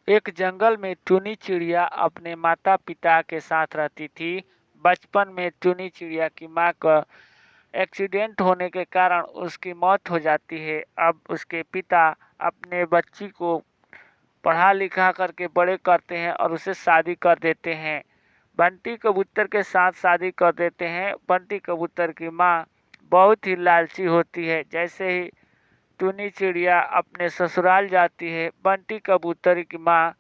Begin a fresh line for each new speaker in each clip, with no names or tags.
एक जंगल में टुनी चिड़िया अपने माता पिता के साथ रहती थी। बचपन में टुनी चिड़िया की माँ का एक्सीडेंट होने के कारण उसकी मौत हो जाती है। अब उसके पिता अपने बच्ची को पढ़ा लिखा करके बड़े करते हैं और उसे शादी कर देते हैं। बंटी कबूतर के साथ शादी कर देते हैं। बंटी कबूतर की माँ बहुत ही लालची होती है। जैसे ही टुनी चिड़िया अपने ससुराल जाती है, बंटी कबूतर की माँ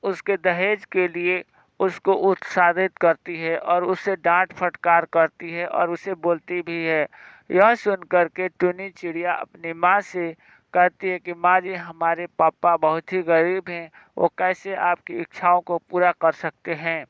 उसके दहेज के लिए उसको उत्साहित करती है और उससे डांट फटकार करती है और उसे बोलती भी है। यह सुनकर के टुनी चिड़िया अपनी माँ से कहती है कि माँ जी, हमारे पापा बहुत ही गरीब हैं, वो कैसे आपकी इच्छाओं को पूरा कर सकते हैं।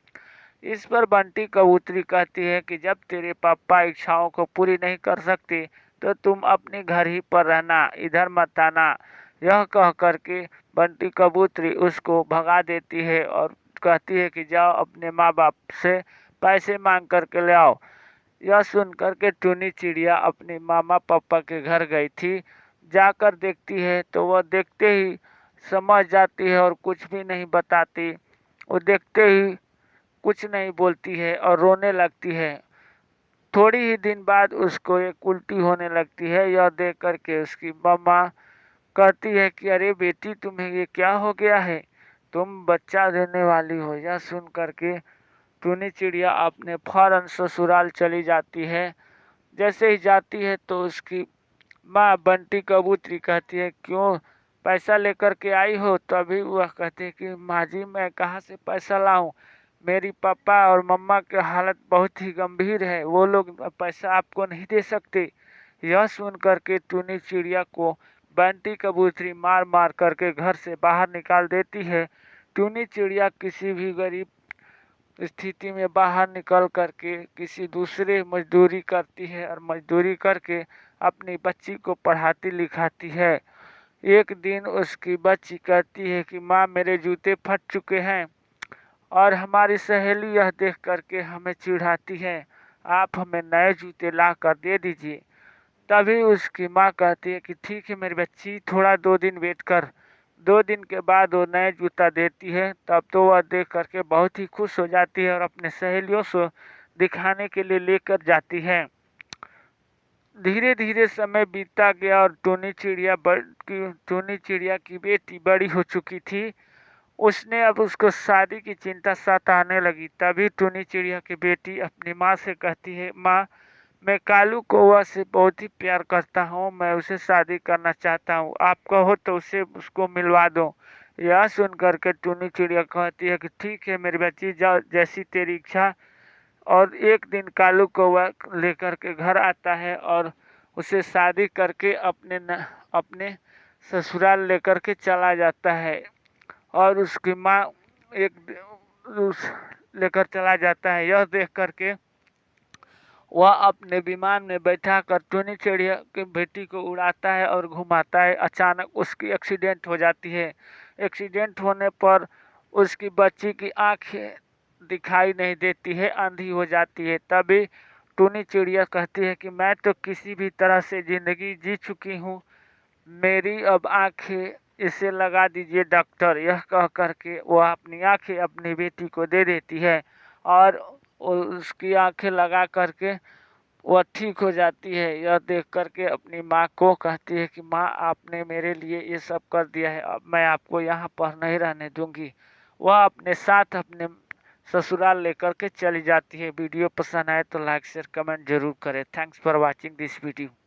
इस पर बंटी कबूतरी कहती है कि जब तेरे पापा इच्छाओं को पूरी नहीं कर सकते तो तुम अपने घर ही पर रहना, इधर मत आना। यह कह करके बंटी कबूतरी उसको भगा देती है और कहती है कि जाओ अपने माँ बाप से पैसे मांग करके ले आओ। यह सुनकर के टुनी चिड़िया अपने मामा पापा के घर गई थी। जाकर देखती है तो वह देखते ही समझ जाती है और कुछ भी नहीं बताती। वो देखते ही कुछ नहीं बोलती है और रोने लगती है। थोड़ी ही दिन बाद उसको एक उल्टी होने लगती है। यह देख करके उसकी मम्मा कहती है कि अरे बेटी, तुम्हें ये क्या हो गया है, तुम बच्चा देने वाली हो। यह सुन करके टुनी चिड़िया अपने फौरन ससुराल चली जाती है। जैसे ही जाती है तो उसकी माँ बंटी कबूतरी कहती है, क्यों पैसा लेकर के आई हो? तभी वह कहते हैं कि माँ जी, मैं कहाँ से पैसा लाऊं, मेरी पापा और मम्मा की हालत बहुत ही गंभीर है, वो लोग पैसा आपको नहीं दे सकते। यह सुन करके टुनी चिड़िया को बंटी कबूतरी मार मार करके घर से बाहर निकाल देती है। टुनी चिड़िया किसी भी गरीब स्थिति में बाहर निकल करके किसी दूसरे मजदूरी करती है और मजदूरी करके अपनी बच्ची को पढ़ाती लिखाती है। एक दिन उसकी बच्ची कहती है कि माँ, मेरे जूते फट चुके हैं और हमारी सहेली यह देख करके हमें चिढ़ाती है, आप हमें नए जूते ला कर दे दीजिए। तभी उसकी माँ कहती है कि ठीक है मेरी बच्ची, थोड़ा 2 दिन वेट कर। 2 दिन के बाद वो नए जूता देती है। तब तो वह देख करके बहुत ही खुश हो जाती है और अपने सहेलियों से दिखाने के लिए लेकर जाती है। धीरे धीरे समय बीतता गया और टुनी चिड़िया की बेटी बड़ी हो चुकी थी। उसने अब उसको शादी की चिंता सताने लगी। तभी टुनी चिड़िया की बेटी अपनी माँ से कहती है, माँ, मैं कालू कौवा से बहुत ही प्यार करता हूँ, मैं उसे शादी करना चाहता हूँ, आप कहो तो उसे उसको मिलवा दो। यह सुनकर के टुनी चिड़िया कहती है कि ठीक है मेरी बच्ची, जाओ, जैसी तेरी इच्छा। और एक दिन कालू कौवा लेकर के घर आता है और उसे शादी करके अपने ससुराल लेकर के चला जाता है। और उसकी माँ एक उस लेकर चला जाता है। यह देख करके वह अपने विमान में बैठा कर टुनी चिड़िया की बेटी को उड़ाता है और घुमाता है। अचानक उसकी एक्सीडेंट हो जाती है। एक्सीडेंट होने पर उसकी बच्ची की आंखें दिखाई नहीं देती है, अंधी हो जाती है। तभी टुनी चिड़िया कहती है कि मैं तो किसी भी तरह से ज़िंदगी जी चुकी हूँ, मेरी अब आंखें इसे लगा दीजिए डॉक्टर। यह कह करके वह अपनी आंखें अपनी बेटी को दे देती है और उसकी आंखें लगा करके वह ठीक हो जाती है। यह देख करके अपनी माँ को कहती है कि माँ, आपने मेरे लिए ये सब कर दिया है, अब मैं आपको यहाँ पर नहीं रहने दूंगी। वह अपने साथ अपने ससुराल लेकर के चली जाती है। वीडियो पसंद आए तो लाइक शेयर कमेंट जरूर करें। Thanks for watching this video.